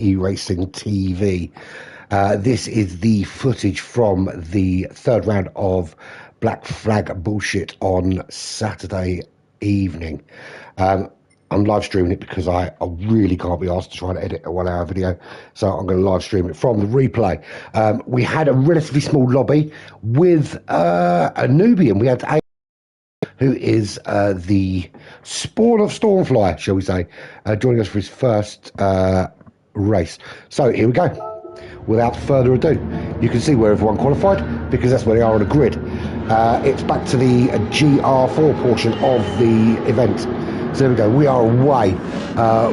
E-Racing TV. This is the footage from the third round of Black Flag Bullshit on Saturday evening. I'm live streaming it because I really can't be asked to try and edit a 1 hour video, so I'm going to live stream it from the replay. We had a relatively small lobby with a Nubian. We had a who is the spawn of Stormfly, shall we say, joining us for his first race. So here we go. Without further ado, you can see where everyone qualified because that's where they are on the grid. It's back to the GR4 portion of the event. So there we go. We are away.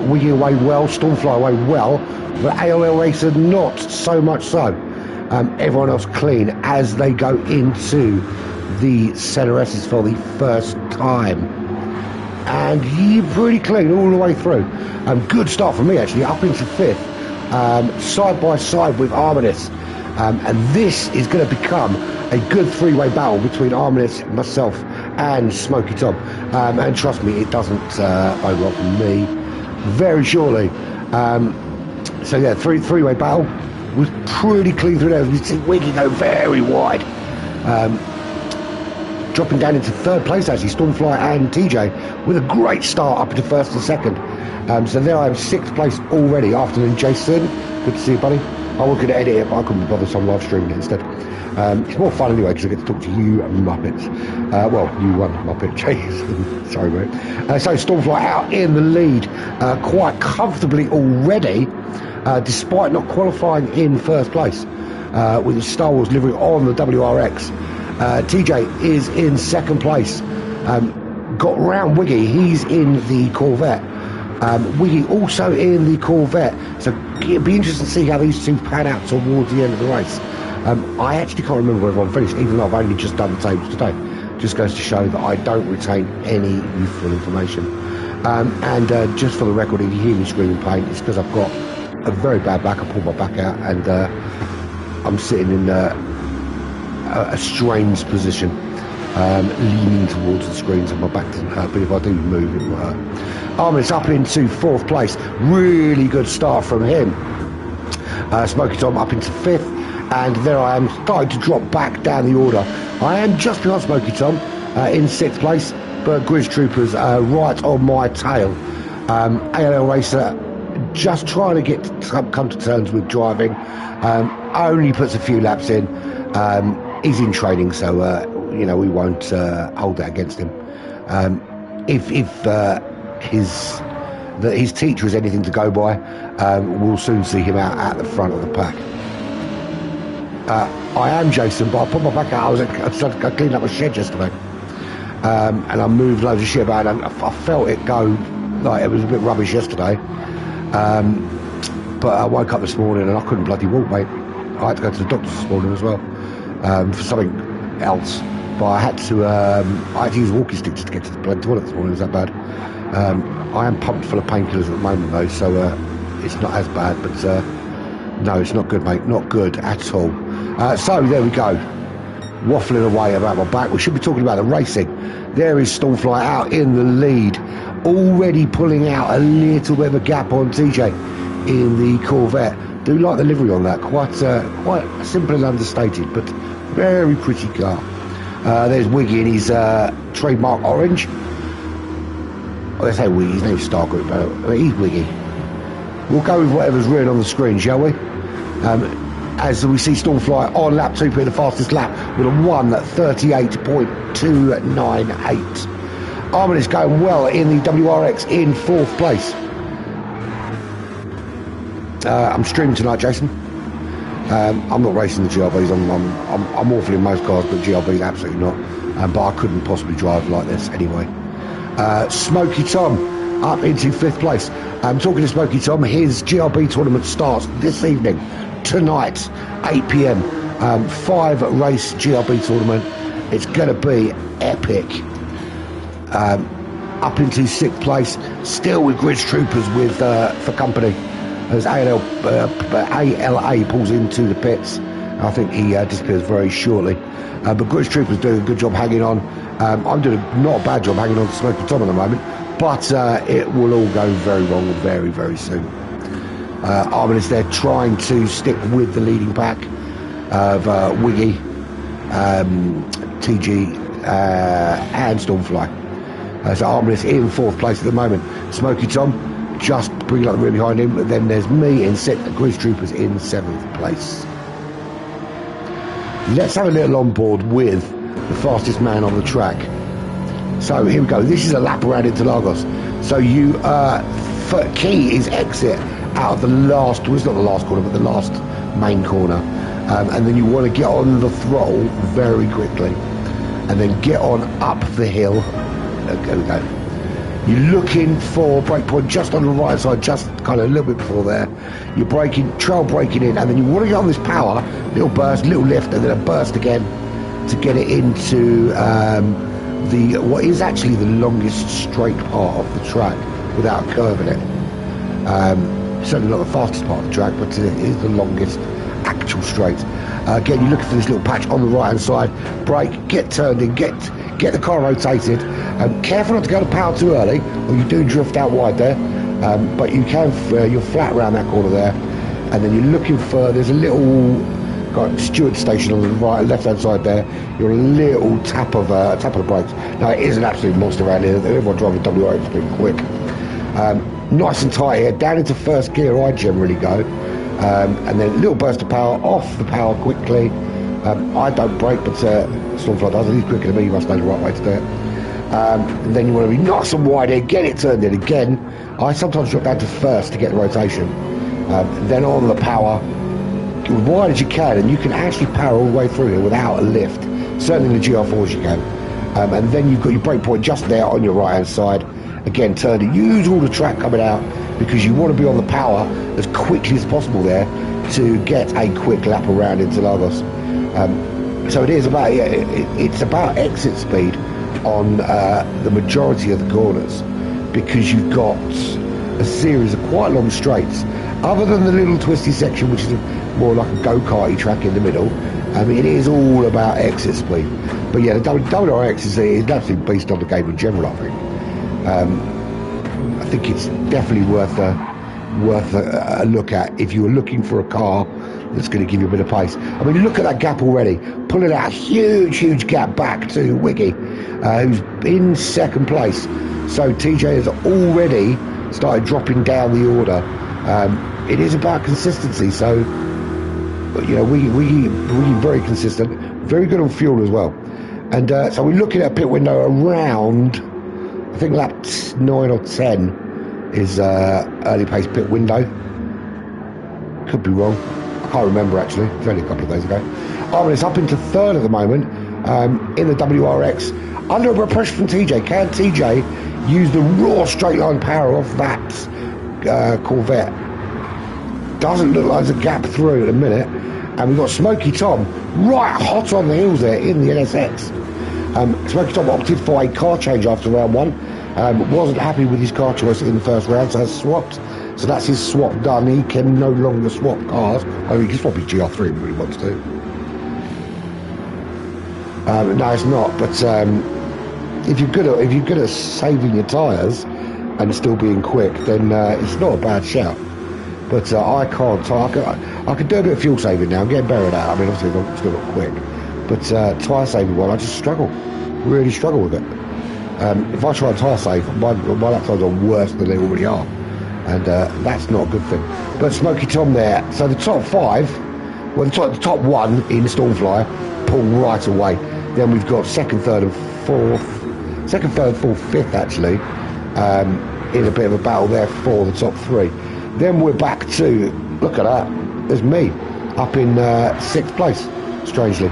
Wiggy away well, Stormfly away well, but ALL Racer not so much so. Everyone else clean as they go into the Center S's for the first time. And you're pretty clean all the way through. Good start for me actually, up into fifth. Side by side with Arminis, and this is going to become a good three-way battle between Arminis, myself and Smoky Tom, and trust me, it doesn't bode well for me very surely. So yeah, three-way battle was pretty clean through there. You see Wiggy go very wide, dropping down into third place actually, Stormfly and TJ with a great start up into first and second. So there I am, sixth place already. Afternoon, Jason. Good to see you, buddy. I was going to edit it, but I couldn't be bothered, so I'm live streaming it instead. It's more fun anyway, because I get to talk to you Muppets. Well, you Muppet, Jason. Sorry, mate. So Stormfly out in the lead quite comfortably already, despite not qualifying in first place with the Star Wars livery on the WRX. TJ is in second place. Got round Wiggy. He's in the Corvette. Wiggy also in the Corvette, so it'll be interesting to see how these two pan out towards the end of the race. I actually can't remember where everyone finished, even though I've only just done the tables today. Just goes to show that I don't retain any useful information. And just for the record, if you hear me screaming pain, it's because I've got a very bad back. I pulled my back out, and I'm sitting in a strange position, leaning towards the screen, so my back doesn't hurt, but if I do move, it will hurt. Armin's up into fourth place. Really good start from him. Smoky Tom up into fifth, and there I am, starting to drop back down the order. I am just behind Smoky Tom in sixth place, but Grizz Troopers right on my tail. ALL Racer just trying to get come to terms with driving. Only puts a few laps in. He's in training, so you know, we won't hold that against him. If his teacher is anything to go by, we'll soon see him out at the front of the pack. I am Jason, but I put my back out. I cleaned up a shed yesterday, and I moved loads of shit about, and I felt it go like it was a bit rubbish yesterday. But I woke up this morning and I couldn't bloody walk, mate. I had to go to the doctor's this morning as well for something else. But I had to use a walking stick just to get to the bloody toilet this morning. It was that bad. I am pumped full of painkillers at the moment though, so it's not as bad, but no, it's not good, mate, not good at all. So there we go, waffling away about my back. We should be talking about the racing. There is Stormfly out in the lead, already pulling out a little bit of a gap on TJ in the Corvette. Do like the livery on that, quite simple and understated, but very pretty car. There's Wiggy in his trademark orange. I say Wiggy, his name's Star Group, but he's Wiggy. We'll go with whatever's written on the screen, shall we? As we see Stormfly on lap 2, the fastest lap with a 1:38.298. Armin is going well in the WRX in fourth place. I'm streaming tonight, Jason. I'm not racing the GRBs. I'm awful in most cars, but GRBs absolutely not. But I couldn't possibly drive like this anyway. Smoky Tom up into fifth place. Talking to Smoky Tom, his GRB tournament starts this evening, tonight, 8 p.m. 5-race GRB tournament. It's going to be epic. Up into sixth place, still with Grizz Troopers with for company, as ALA pulls into the pits. I think he disappears very shortly. But Grizz Troopers doing a good job hanging on. I'm doing not a bad job hanging on to Smoky Tom at the moment, but it will all go very wrong very, very soon. Arminus there trying to stick with the leading pack of Wiggy, TG and Stormfly. So Arminus in 4th place at the moment. Smoky Tom just bringing up the rear behind him. But then there's me in 6th, Grizz Troopers in 7th place. Let's have a little on board with the fastest man on the track. So here we go. This is a lap around Interlagos. So you key is exit out of the last, well, it's not the last corner, but the last main corner, and then you want to get on the throttle very quickly and then get on up the hill. There we go. You're looking for brake point just on the right side, just kind of a little bit before there. You're braking, trail braking in, and then you want to get on this power, little burst, little lift, and then a burst again to get it into what is actually the longest straight part of the track without curving it. Certainly not the fastest part of the track, but it is the longest actual straight. Again, you're looking for this little patch on the right hand side. Brake, get turned in, get the car rotated. Careful not to go to power too early, or you do drift out wide there. But you can, you're flat around that corner there, and then you're looking for. There's a little steward station on the right, left hand side there. You're a little tap of the brakes. Now it is an absolute monster around here. Everyone driving WRX is pretty quick. Nice and tight here. Down into 1st gear I generally go, and then a little burst of power, off the power quickly. I don't brake, but Stormfly does. He's quicker than me. You must know the right way to do it. And then you want to be nice and wide here, get it turned in again. I sometimes drop down to 1st to get the rotation, then on the power, as wide as you can, and you can actually power all the way through here without a lift. Certainly in the GR4s you can. And then you've got your brake point just there on your right hand side. Again, turn it, use all the track coming out, because you want to be on the power as quickly as possible there to get a quick lap around Interlagos. So it is about, it's about exit speed on the majority of the corners, because you've got a series of quite long straights. Other than the little twisty section, which is more like a go-karty track in the middle, it is all about exit speed. But yeah, the WRX is an absolute beast on the game in general, I think. I think it's definitely worth a look at if you were looking for a car that's going to give you a bit of pace. Look at that gap already, pulling out a huge gap back to Wiggy, who's in 2nd place. So TJ has already started dropping down the order. It is about consistency, so we very consistent, very good on fuel as well. And so we're looking at a pit window around, I think lap 9 or 10 is early pace pit window. Could be wrong. I can't remember actually. It's only a couple of days ago. It's up into 3rd at the moment in the WRX. Under a bit of pressure from TJ. Can TJ use the raw straight line power off that Corvette? Doesn't look like there's a gap through at the minute. And we've got Smoky Tom right hot on the heels there in the NSX. Smoky Tom opted for a car change after round 1. Wasn't happy with his car choice in the 1st round, so has swapped. So that's his swap done. He can no longer swap cars. He can swap his GR3 if he really wants to. No, it's not. But if you're good at saving your tyres and still being quick, then it's not a bad shout. But I can't. I could do a bit of fuel saving now. I'm getting better at that. Obviously I'm still not quick, but tyre saving one, I just struggle. Really struggle with it. If I try and tyre save, my lap times are worse than they already are, and that's not a good thing. But Smoky Tom there. So the top 5, well, the top 1 in Stormfly pull right away. Then we've got 2nd, 3rd, and 4th. 2nd, 3rd, 4th, 5th actually, in a bit of a battle there for the top 3. Then we're back to, look at that, there's me up in 6th place, strangely.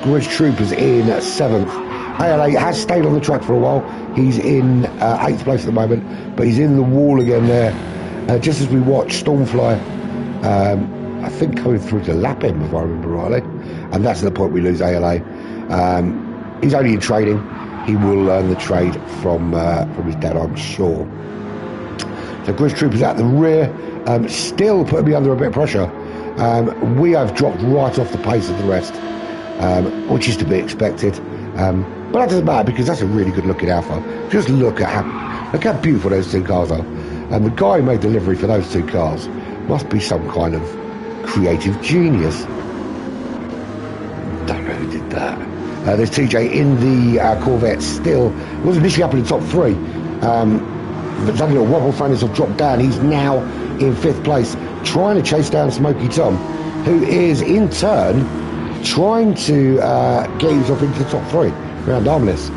Grizz Troopers in 7th. ALA has stayed on the track for a while. He's in 8th place at the moment, but he's in the wall again there. Just as we watch Stormfly, I think coming through to lap him, if I remember rightly. And that's the point we lose ALA. He's only in trading. He will learn the trade from his dad, I'm sure. So Grizz Troopers at the rear, still putting me under a bit of pressure. We have dropped right off the pace of the rest, which is to be expected. But that doesn't matter, because that's a really good looking Alpha. Just look how beautiful those 2 cars are. And the guy who made delivery for those two cars must be some kind of creative genius. Don't know who did that. There's TJ in the Corvette still. He was initially up in the top three. But there's only a wobble. Flanders have dropped down. He's now in 5th place, trying to chase down Smoky Tom, who is in turn trying to get himself into the top 3 around Arminis.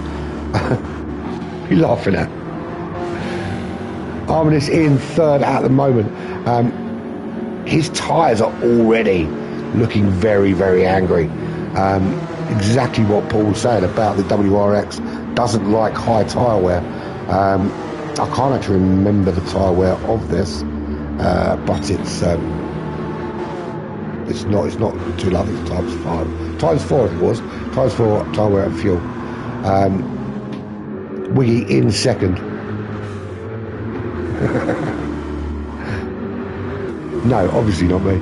What are you laughing at? Arminis in 3rd at the moment. His tyres are already looking very, very angry. Exactly what Paul was saying about the WRX. Doesn't like high tyre wear. I can't actually remember the tyre wear of this, but it's not too low. It's times 4 it was. Times 4 tyre wear and fuel. Wiggy in 2nd. No, obviously not me.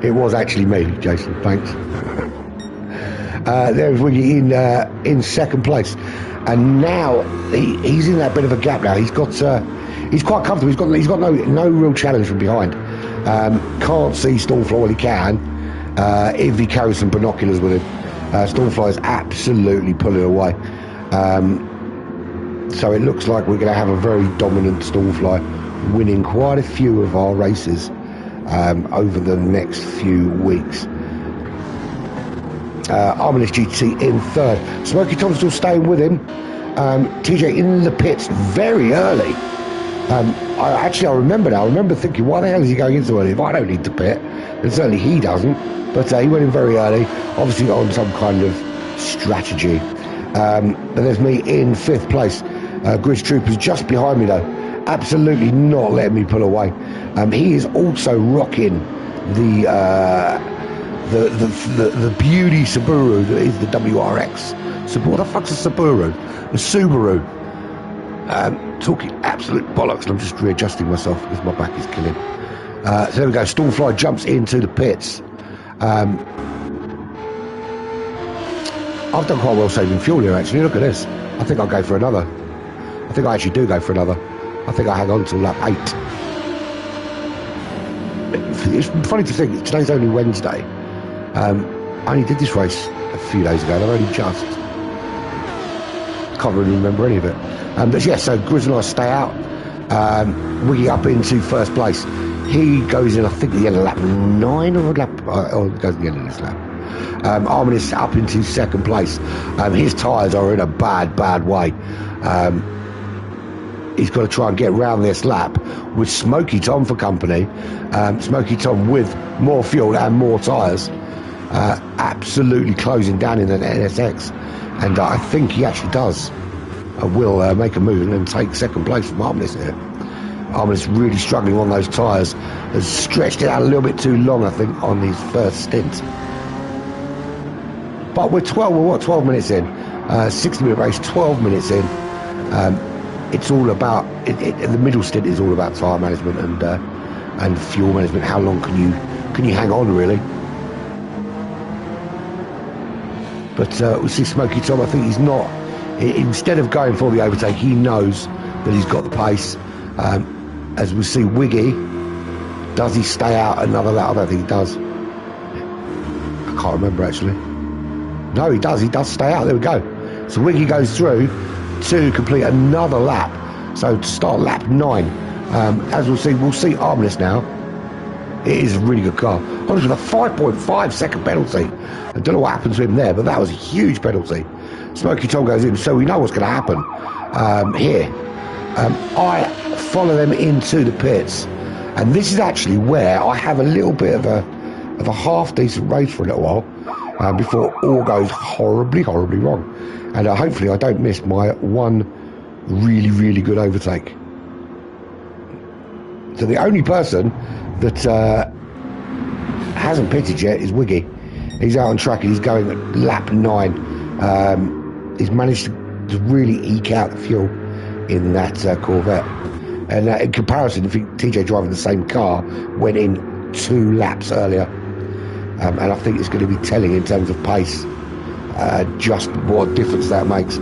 It was actually me, Jason. Thanks. There's Wiggy in 2nd place, and now he's in that bit of a gap. Now he's quite comfortable. He's got no real challenge from behind. Can't see Stormfly when he can. If he carries some binoculars with him, Stormfly is absolutely pulling away. So it looks like we're going to have a very dominant Stormfly, winning quite a few of our races over the next few weeks. Arminis GT in 3rd. Smoky Tom's still staying with him. TJ in the pits very early. I remember now. I remember thinking, why the hell is he going in so early? If I don't need to pit, and certainly he doesn't. But he went in very early, obviously on some kind of strategy. And there's me in 5th place. Grizz Trooper's just behind me though. Absolutely not letting me pull away. He is also rocking the beauty Subaru that is the WRX. What the fuck's a Subaru? The Subaru. Talking absolute bollocks, and I'm just readjusting myself because my back is killing. So there we go. Stormfly jumps into the pits. I've done quite well saving fuel here actually. Look at this. I think I'll go for another. I think I actually do go for another. I think I hang on till lap 8. It's funny to think today's only Wednesday. I only did this race a few days ago, and I've only just can't really remember any of it. But yeah, so Grizz and I stay out. Wiggy up into 1st place. He goes in, I think, the end of lap 9 or lap. Or goes in the end of this lap. Arminis up into 2nd place. His tyres are in a bad way. He's got to try and get round this lap with Smoky Tom for company. Smoky Tom with more fuel and more tyres. Absolutely closing down in an NSX. And I think he actually does. Will make a move and take 2nd place from Arminis here. Arminis really struggling on those tyres. Has stretched it out a little bit too long, I think, on his first stint. But we're 12 minutes in. 60-minute race, 12 minutes in. It's all about the middle stint is all about tyre management and fuel management. How long can you hang on, really? But we see Smoky Tom. I think he's not. Instead of going for the overtake, he knows that he's got the pace. As we see Wiggy, does he stay out another lap? I don't think he does. I can't remember actually. No, he does. He does stay out. There we go. So Wiggy goes through to complete another lap. So to start lap 9. As we'll see Arminis now. It is a really good car. Honestly, with a 5.5 second penalty. I don't know what happened to him there, but that was a huge penalty. Smoky Tom goes in, so we know what's going to happen here. I follow them into the pits, and this is actually where I have a little bit of a half decent race for a little while before all goes horribly wrong. And hopefully I don't miss my one really good overtake. So the only person that hasn't pitted yet is Wiggy. He's out on track and he's going at lap 9. He's managed to really eke out the fuel in that Corvette. And in comparison, if TJ driving the same car went in 2 laps earlier. And I think it's going to be telling in terms of pace just what difference that makes.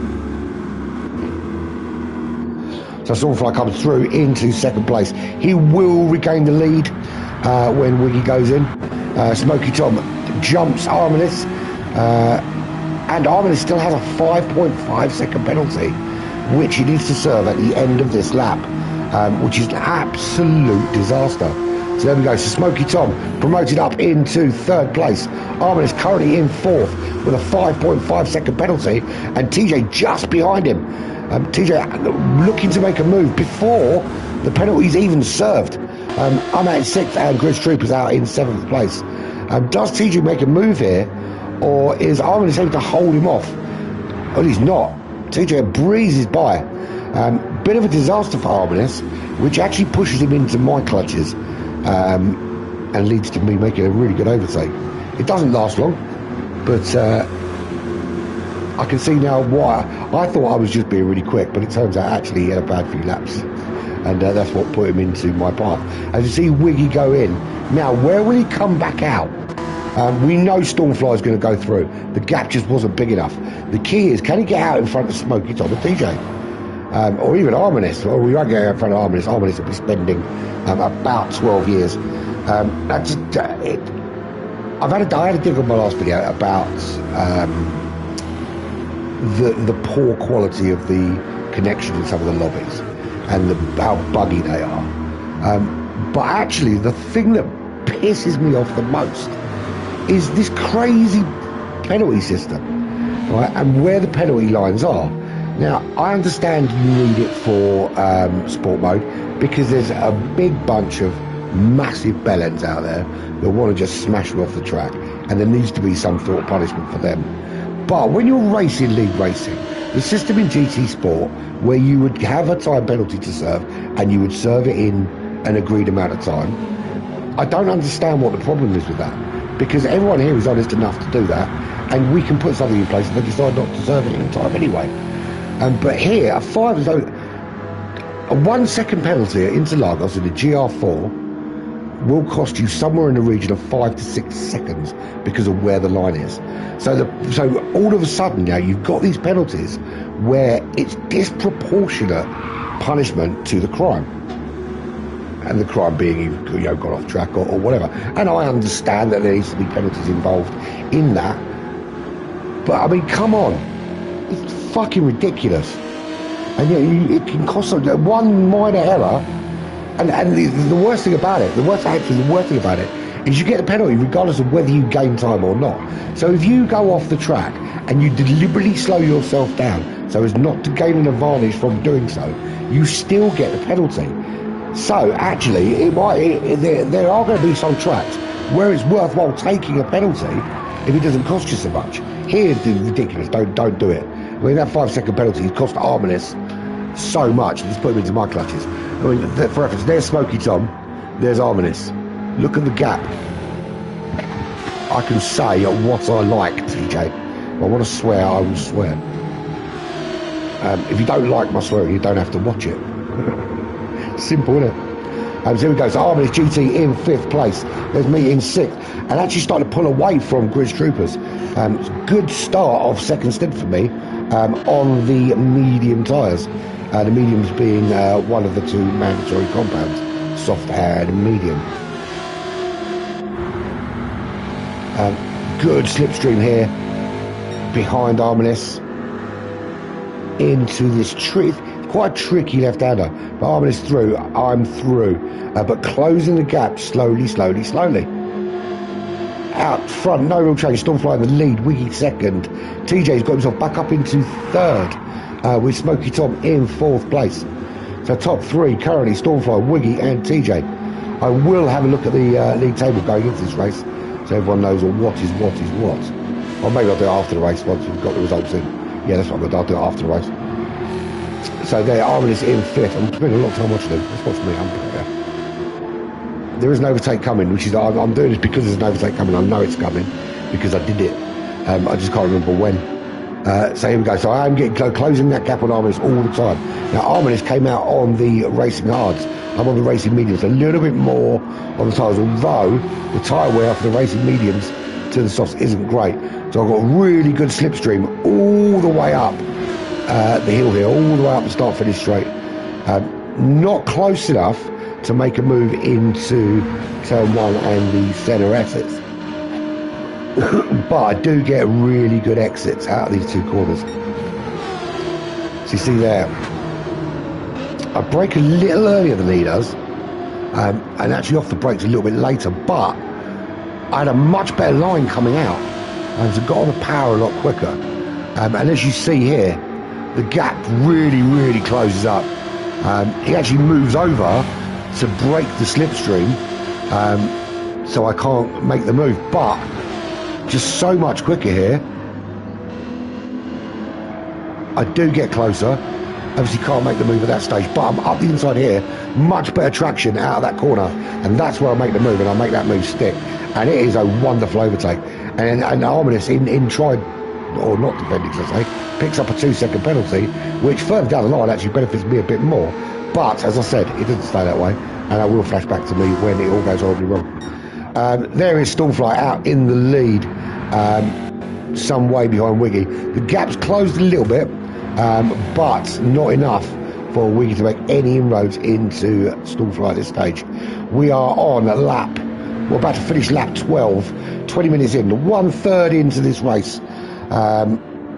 So Stormfly comes through into second place. He will regain the lead when Wiggy goes in. Smoky Tom jumps Arminis, and Arminis still has a 5.5 second penalty, which he needs to serve at the end of this lap, which is an absolute disaster. So there we go. So Smoky Tom promoted up into third place. Arminis currently in fourth with a 5.5 second penalty, and TJ just behind him. TJ looking to make a move before the penalty's even served. I'm out in sixth, and Grizz Troopers out in seventh place. Does TJ make a move here, or is Arminis able to hold him off? Well, he's not. TJ breezes by. Bit of a disaster for Arminis, which actually pushes him into my clutches, and leads to me making a really good overtake. It doesn't last long, but I can see now why. I thought I was just being really quick, but it turns out actually he had a bad few laps, and that's what put him into my path. As you see Wiggy go in, now where will he come back out? We know Stormfly is going to go through. The gap just wasn't big enough. The key is, can he get out in front of Smoky Tom and TJ? Or even Arminis? Or we won't get out in front of Arminis. Arminis will be spending about 12 years. I had a dig on my last video about the poor quality of the connection in some of the lobbies and how buggy they are. But actually, the thing that pisses me off the most is this crazy penalty system, right? And where the penalty lines are. Now, I understand you need it for sport mode because there's a big bunch of massive bellends out there that want to just smash them off the track, and there needs to be some sort of punishment for them. But when you're racing league racing, the system in GT Sport where you would have a time penalty to serve and you would serve it in an agreed amount of time, I don't understand what the problem is with that, because everyone here is honest enough to do that, and we can put something in place and they decide not to serve it in time anyway. But here, a 1 second penalty at Interlagos in the GR4 will cost you somewhere in the region of 5 to 6 seconds because of where the line is. So all of a sudden now you've got these penalties where it's disproportionate punishment to the crime. And the crime being you've got off track or whatever. And I understand that there needs to be penalties involved in that. But I mean, come on. It's fucking ridiculous. And it can cost one minor error. And the worst thing about it, the worst thing about it is you get the penalty regardless of whether you gain time or not. So if you go off the track and you deliberately slow yourself down so as not to gain an advantage from doing so, you still get the penalty. So actually, there are going to be some tracks where it's worthwhile taking a penalty if it doesn't cost you so much. Here's the ridiculous. Don't do it. I mean, that 5 second penalty cost Arminis so much. Just put him into my clutches. I mean, for reference, there's Smoky Tom, there's Arminis. Look at the gap. I can say what I like, TJ. If I want to swear, I will swear. If you don't like my swearing, you don't have to watch it. Simple, isn't it? So here we go. So Arminis GT in 5th place. There's me in 6th. And actually starting to pull away from Grizz Troopers. Good start of second stint for me on the medium tyres. The mediums being one of the two mandatory compounds, soft and medium. Good slipstream here behind Arminis into this quite a tricky left-hander. But Arminis through, I'm through, but closing the gap slowly. Out front, no real change. Stormfly in the lead, Wiggy second. TJ's got himself back up into third. With Smoky Tom in 4th place. So top 3 currently Stormfly, Wiggy and TJ. I will have a look at the league table going into this race so everyone knows what is what. Or maybe I'll do it after the race once we've got the results in. Yeah, that's what I'm going to do. I'll do it after the race. So there, Arminis in 5th. I'm spending a lot of time watching them. Let's watch me. There is an overtake coming, which is I'm doing this because there's an overtake coming. I know it's coming because I did it. I just can't remember when. So here we go. So I am closing that gap on Arminis all the time. Now Arminis came out on the racing hards. I'm on the racing mediums, a little bit more on the tyres, although the tyre wear for the racing mediums to the softs isn't great. So I've got a really good slipstream all the way up the hill here, all the way up the start finish straight. Not close enough to make a move into turn 1 and the centre exits. But I do get really good exits out of these two corners. So you see there, I brake a little earlier than he does, and actually off the brakes a little bit later, but I had a much better line coming out, and so got on the power a lot quicker. And as you see here, the gap really closes up. He actually moves over to break the slipstream, so I can't make the move, but just so much quicker here. I do get closer. Obviously can't make the move at that stage, but I'm up the inside here, much better traction out of that corner, and that's where I make the move, and I make that move stick, and it is a wonderful overtake. And Arminis in tried, or not defending, I say, picks up a 2-second penalty, which further down the line actually benefits me a bit more. But as I said, it doesn't stay that way, and I will flash back to me when it all goes horribly wrong. There is Stormfly out in the lead, some way behind Wiggy. The gap's closed a little bit, but not enough for Wiggy to make any inroads into Stormfly at this stage. We are on lap, we're about to finish lap 12, 20 minutes in, 1/3 into this race.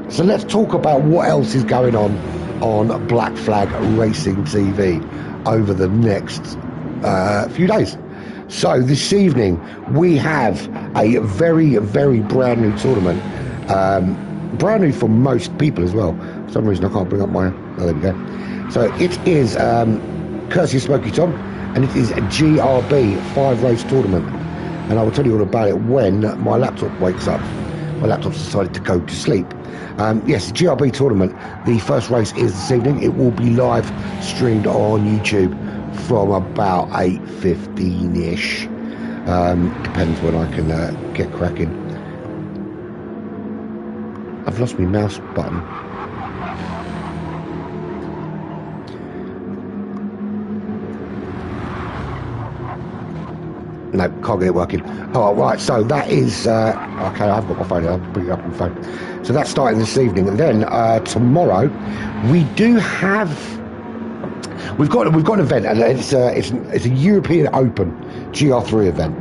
So let's talk about what else is going on Black Flag Racing TV over the next few days. So this evening we have a very brand new tournament, brand new for most people as well. For some reason I can't bring up my, oh there we go. So it is courtesy of Smoky Tom, and it is a GRB 5-race tournament, and I will tell you all about it when my laptop wakes up. My laptop's decided to go to sleep. Yes, the GRB tournament, the first race is this evening. It will be live streamed on YouTube from about 8:15ish. Depends when I can get cracking. I've lost my mouse button. No, can't get it working. Oh, right, so that is, okay, I've got my phone here, I'll bring it up on the phone. So that's starting this evening, and then tomorrow we do have, we've got an event, and it's a European Open GR3 event,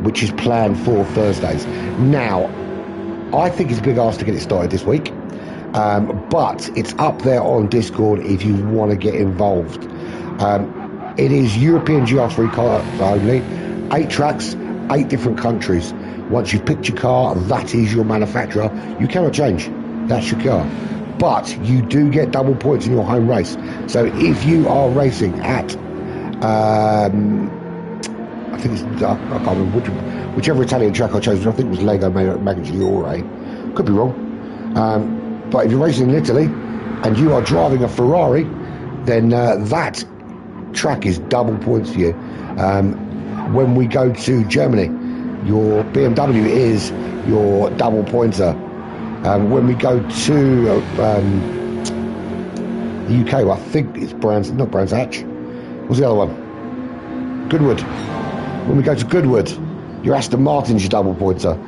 which is planned for Thursdays. Now, I think it's a big ask to get it started this week, but it's up there on Discord if you want to get involved. It is European GR3 cars only. 8 tracks, 8 different countries. Once you've picked your car, that is your manufacturer. You cannot change. That's your car. But you do get double points in your home race. So if you are racing at, I think it's, I can't remember whichever Italian track I chose, which I think was Lego Maggiore. Could be wrong. But if you're racing in Italy and you are driving a Ferrari, then that track is double points for you. When we go to Germany, your BMW is your double pointer. When we go to the UK, well, I think it's not Brands Hatch. What's the other one? Goodwood. When we go to Goodwood, your Aston Martin's your double pointer.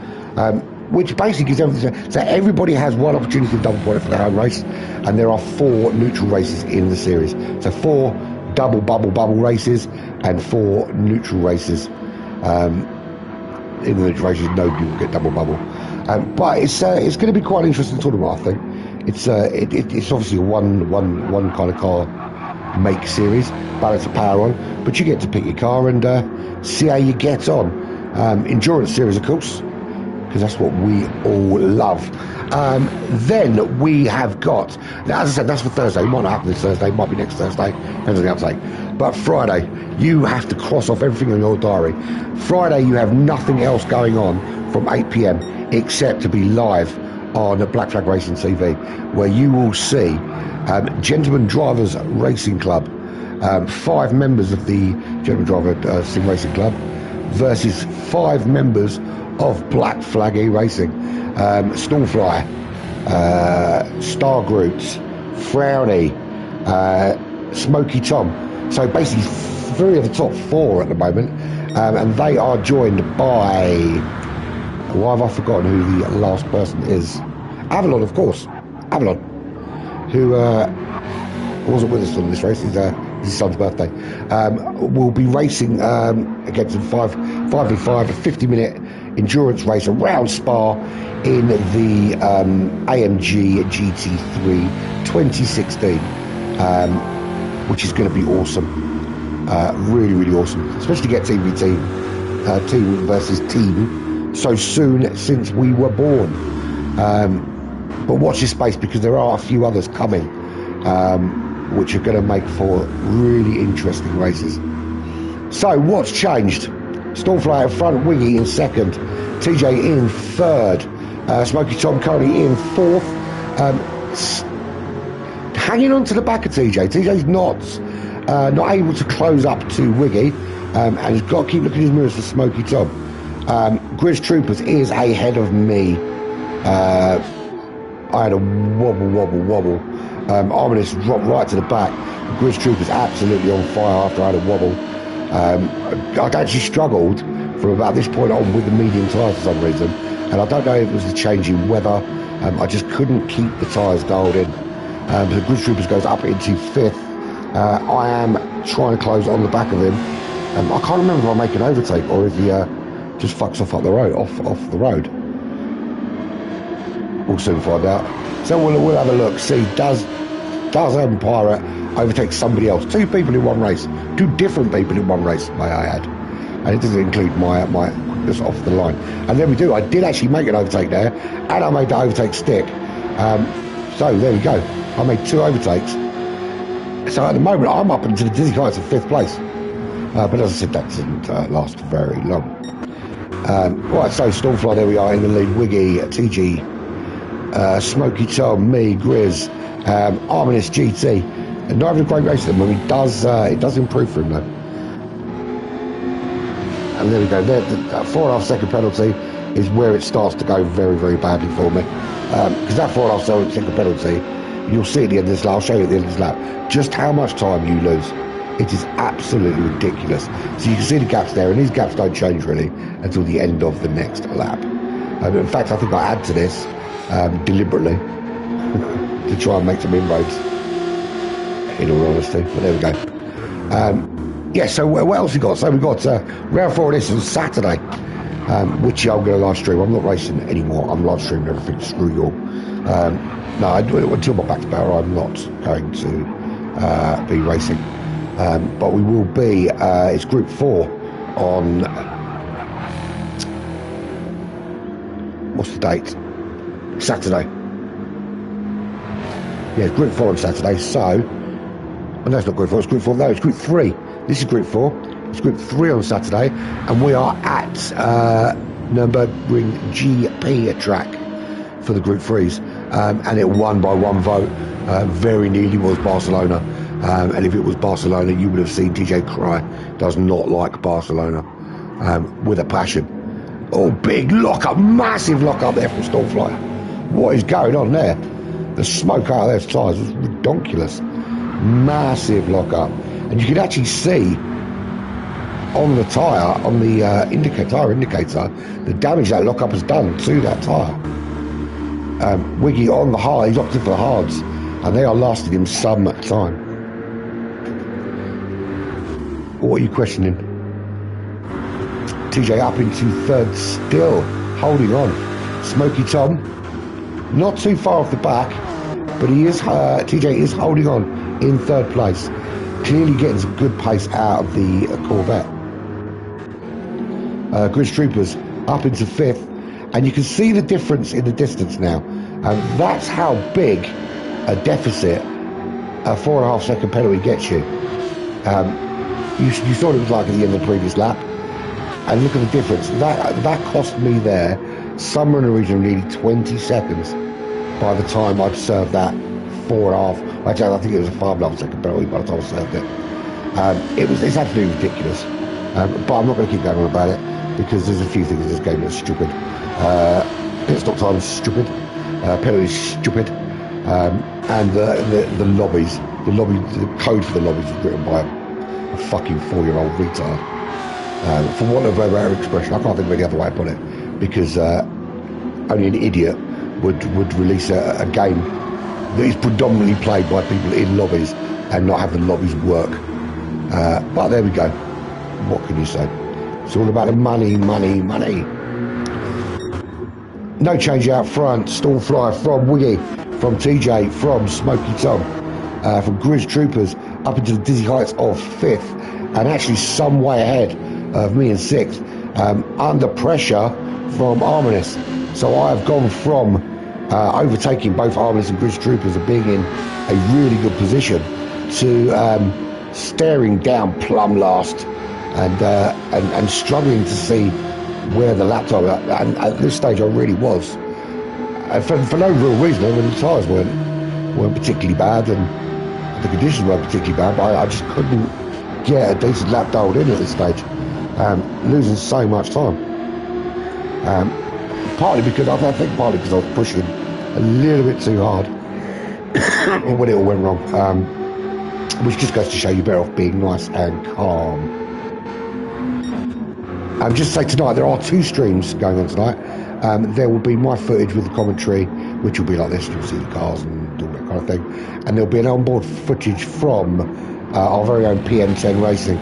Which basically gives everything. So everybody has one opportunity of double pointer for their home race, and there are 4 neutral races in the series. So 4 double bubble races and 4 neutral races. In the neutral races, nobody will get double bubble. But it's going to be quite an interesting tournament, I think. It's obviously a one kind of car make series, balance of power on, but you get to pick your car and see how you get on. Endurance series, of course, because that's what we all love. Then we have got, as I said, that's for Thursday. It might not happen this Thursday, it might be next Thursday, depends on the uptake. But Friday, you have to cross off everything in your diary. Friday, you have nothing else going on from 8 PM except to be live on the Black Flag Racing TV, where you will see Gentleman Drivers Racing Club, 5 members of the Gentleman Driver Sim Racing Club versus 5 members of Black Flag E-Racing. Stormfly, Star Groots, Frowny, Smoky Tom. So basically 3 of the top 4 at the moment, and they are joined by, why have I forgotten who the last person is? Avalon, of course. Avalon, who wasn't with us on this race. He's his son's birthday. We'll be racing against a 5v5, a 50-minute endurance race around Spa in the AMG GT3 2016, which is going to be awesome. Really, really awesome, especially to get team versus team so soon since we were born. But watch this space, because there are a few others coming, which are going to make for really interesting races. So what's changed? Stormfly in front, Wiggy in second, TJ in third, Smoky Tom currently in fourth, hanging on to the back of TJ. TJ's not able to close up to Wiggy, and he's got to keep looking in his mirrors for Smoky Tom. Grizz Troopers is ahead of me. I had a wobble. Arminus dropped right to the back. Grizz Troopers absolutely on fire after I had a wobble. I'd actually struggled from about this point on with the medium tyres for some reason, and I don't know if it was the change in weather. I just couldn't keep the tyres dialed in. So Grizz Troopers goes up into fifth. I am trying to close on the back of him. I can't remember if I make an overtake or if he just fucks off the road. We'll soon find out. So we'll have a look. See, does Pyrate overtake somebody else? Two people in one race. Two different people in one race, may I add. And it doesn't include my quickness off the line. And then we do. I did actually make an overtake there, and I made the overtake stick. So there we go. I made two overtakes. So at the moment, I'm up into the dizzy heights of fifth place. But as I said, that doesn't last very long. Right, so Stormfly, there we are in the lead. Wiggy, TG, Smoky Tom, me, Grizz, Arminus GT. And not having a great race at the moment. It does improve for him though. And there we go. There, the 4.5 second penalty is where it starts to go very, very badly for me. Because that 4.5 second penalty, you'll see at the end of this lap, I'll show you at the end of this lap, just how much time you lose. It is absolutely ridiculous. So you can see the gaps there, and these gaps don't change really until the end of the next lap. In fact, I think I add to this deliberately to try and make some inroads, in all honesty. But there we go. Yeah, so what else we got? So we've got round 4 of this on Saturday, which I'm going to live stream. I'm not racing anymore. I'm live streaming everything. Screw you all. No, until my back's better, I'm not going to be racing. But we will be, it's Group 4 on, what's the date? Saturday. Yeah, Group 4 on Saturday, so, well, no, it's not Group 4, it's Group 4, no, it's Group 3. This is Group 4, it's Group 3 on Saturday, and we are at Nürburgring GP track for the Group 3s, and it won by 1 vote. Very nearly was Barcelona. And if it was Barcelona, you would have seen TJ cry. Does not like Barcelona with a passion. Oh, big lock-up, massive lock-up there from Stormfly. What is going on there? The smoke out of those tyres was ridiculous. Massive lock-up. And you can actually see on the tyre, on the tyre indicator, the damage that lock-up has done to that tyre. Wiggy on the hard, he's opted for the hards, and they are lasting him some time. What are you questioning? TJ up into third still, holding on. Smoky Tom, not too far off the back, but he is. TJ is holding on in third place, clearly getting some good pace out of the Corvette. Grizz Troopers up into fifth, and you can see the difference in the distance now. That's how big a deficit a 4.5 second penalty gets you. You thought it was like at the end of the previous lap, and look at the difference. That cost me there somewhere in the region of nearly 20 seconds by the time I'd served that 4.5. Actually, I think it was a 5.5 second penalty by the time I served it. It's absolutely ridiculous. But I'm not going to keep going on about it, because there's a few things in this game that's stupid. Pit stop time is stupid. Penalties stupid. And the lobbies, the code for the lobbies was written by a fucking 4-year-old retard. For want of a better expression, I can't think of any other way to put it, because only an idiot would release a game that is predominantly played by people in lobbies and not have the lobbies work But there we go. What can you say? It's all about the money, money, money. No change out front. Stormfly from Wiggy, from TJ, from Smoky Tom, from Grizz Troopers up into the dizzy heights of 5th, and actually some way ahead of me in 6th, under pressure from Arminus. So I have gone from overtaking both Arminus and Grizz Troopers and being in a really good position to staring down plumb last and struggling to see where the lap time, and at this stage I really was, for no real reason. I mean, the tyres weren't particularly bad and the conditions weren't particularly bad, but I just couldn't get a decent lap dialed in at this stage, losing so much time. Partly because I was pushing a little bit too hard when it all went wrong, which just goes to show you better off being nice and calm. Just to say tonight, there are 2 streams going on tonight. There will be my footage with the commentary, which will be like this. You'll see the cars and all that kind of thing. And there'll be an onboard footage from our very own PM10 Racing,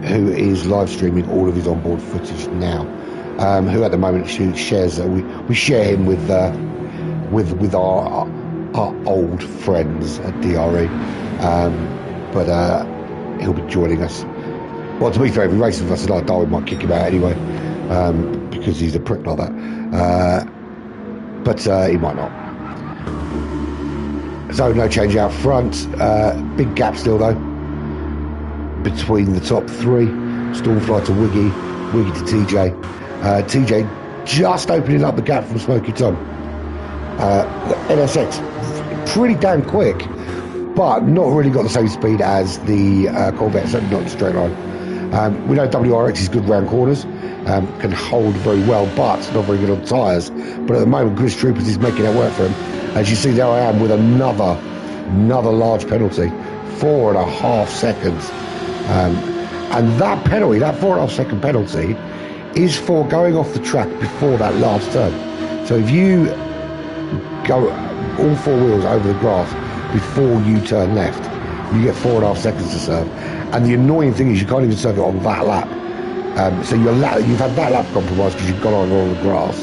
who is live streaming all of his onboard footage now. Who at the moment shares, we share him with our old friends at DRE. But he'll be joining us. Well, to be fair, if he races with us tonight, Darwin might kick him out anyway, because he's a prick like that. But he might not. So no change out front. Big gap still though between the top 3. Stormfly to Wiggy, Wiggy to TJ. TJ just opening up the gap from Smoky Tom. NSX pretty damn quick, but not really got the same speed as the Corvette, certainly not in a straight line. We know WRX is good round corners, can hold very well, but not very good on tyres. But at the moment, Grizz Troopers is making it work for him. As you see, there I am with another large penalty, 4.5 seconds. And that penalty, that 4.5 second penalty, is for going off the track before that last turn. So if you go all 4 wheels over the grass before you turn left, you get 4.5 seconds to serve. And the annoying thing is you can't even serve it on that lap. So you've had that lap compromised because you've gone on the grass.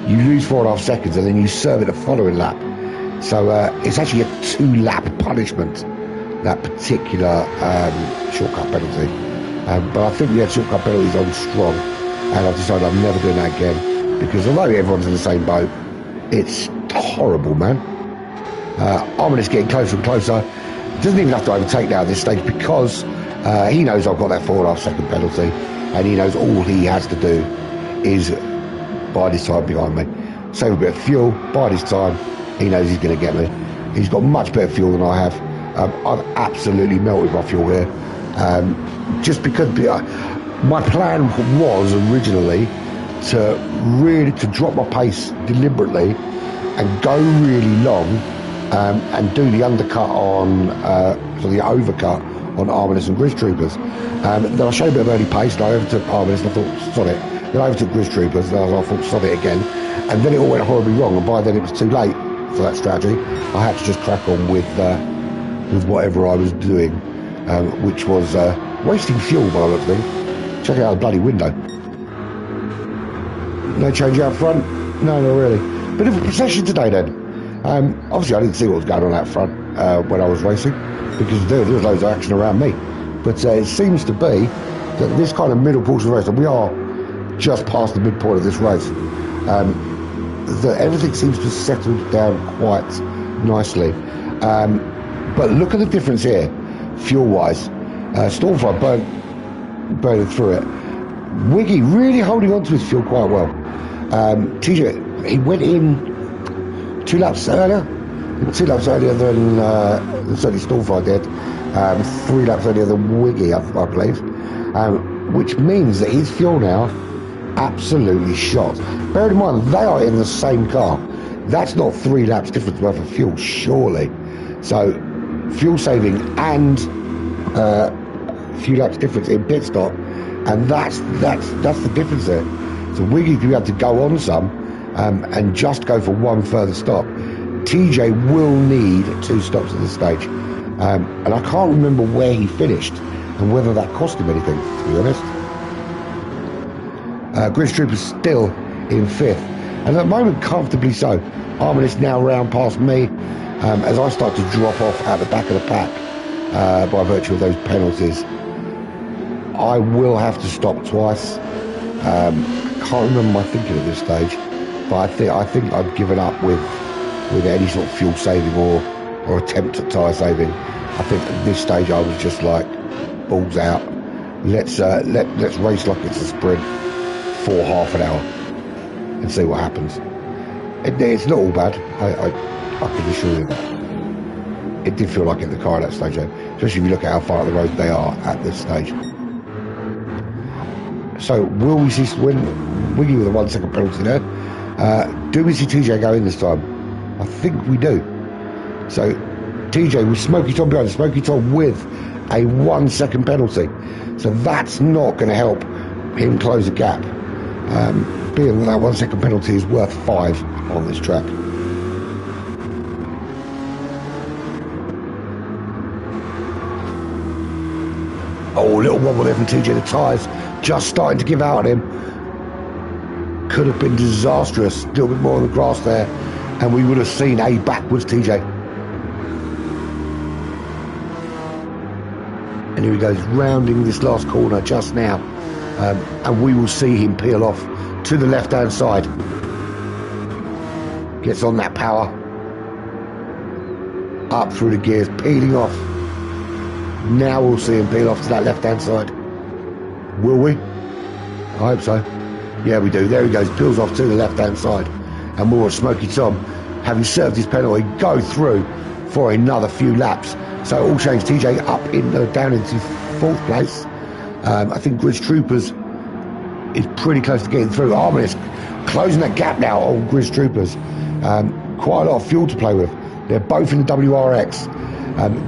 You lose 4.5 seconds and then you serve it the following lap. So it's actually a 2-lap punishment, that particular shortcut penalty. But I think we had shortcut penalties on strong, and I've decided I'm never doing that again, because although everyone's in the same boat, it's horrible, man. Arminus getting closer and closer. Doesn't even have to overtake now at this stage, because he knows I've got that 4.5 second penalty, and he knows all he has to do is bide his time behind me, save a bit of fuel, bide his time. He knows he's going to get me. He's got much better fuel than I have. I've absolutely melted my fuel here, just because my plan was originally to drop my pace deliberately and go really long, and do the undercut on, so the overcut on Arminus and Grizz Troopers. Then I showed a bit of early pace, and I overtook Arminus, and I thought, sod it. Then I overtook Grizz Troopers, and I thought, sod it again. And then it all went horribly wrong, and by then it was too late for that strategy. I had to just crack on with whatever I was doing, which was wasting fuel by the look of things. Check out the bloody window. No change out front? No, not really. Bit of a procession today then. Obviously I didn't see what was going on out front when I was racing, because there was loads of action around me. But it seems to be that this kind of middle portion of the race, and we are just past the midpoint of this race, that everything seems to have settled down quite nicely. But look at the difference here, fuel-wise. Stormfly burning through it. Wiggy really holding on to his fuel quite well. TJ, he went in 2 laps earlier. 2 laps earlier than certainly Stormfly did. 3 laps earlier than Wiggy, I believe. Which means that his fuel now absolutely shot. Bear in mind, they are in the same car. That's not 3 laps difference worth of fuel, surely. So fuel saving and a few laps difference in pit stop, and that's the difference there. So Wiggy could be able to go on some and just go for 1 further stop. TJ will need 2 stops at this stage. And I can't remember where he finished and whether that cost him anything, to be honest. Grizz Trooper's still in 5th, and at the moment comfortably so. Armin is now round past me as I start to drop off at the back of the pack by virtue of those penalties. I will have to stop twice. Can't remember my thinking at this stage, but I think I've given up with any sort of fuel saving or attempt at tyre saving. I think at this stage I was just like, balls out. Let's race like it's a sprint for half an hour and see what happens. It's not all bad. I can assure you that. It did feel like in the car at that stage, though, especially if you look at how far up the road they are at this stage. So will we see Wiggy with a 1 second penalty there? Do we see TJ go in this time? I think we do. So TJ with Smoky Tom behind, Smoky Tom with a 1 second penalty. So that's not going to help him close the gap. Being that 1 second penalty is worth 5 on this track. Oh, a little wobble there from TJ. The tyres just starting to give out on him. Could have been disastrous. A little bit more on the grass there, and we would have seen a backwards TJ. And here he goes, rounding this last corner just now. And we will see him peel off to the left-hand side. Gets on that power. Up through the gears, peeling off. Now we'll see him peel off to that left-hand side. Will we? I hope so. Yeah, we do. There he goes, peels off to the left-hand side. And we'll watch Smoky Tom, having served his penalty, go through for another few laps. So all changed. TJ up down into 4th place. I think Grizz Troopers is pretty close to getting through. Armin is closing that gap now on Grizz Troopers. Quite a lot of fuel to play with. They're both in the WRX.